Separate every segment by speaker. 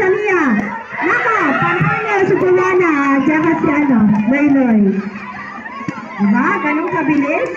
Speaker 1: Shania. Nako, panalo si Joanna, tsaka si Noynoy. Diba? Ganun kabilis?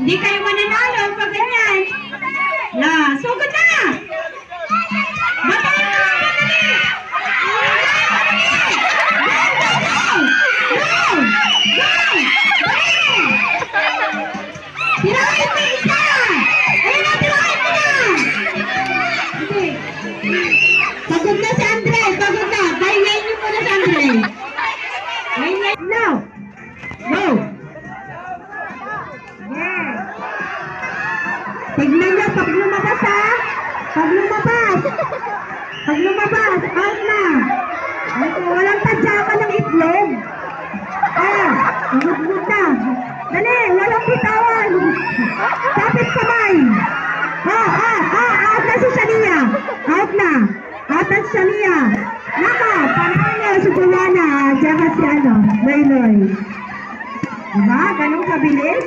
Speaker 1: Hindi kayo mananalo pag ganyan. Sugod na! Batayin mo! Dali! Tirahin mo isa! Ayun na, tirahin mo na! Pagod na si Andre! Pagod na! Bayin niyo muna si Andre! Now! Go! Tignan niyo, pag lumabas ha! Pag lumabas, out na! Walang tadyakan ng itlog! Gugud na! Dali, walang bitawan! Kapit kamay! Out na si Shania! Out na si Shania! tsaka si ano, Noy Noy. Diba? Ganun kabilis?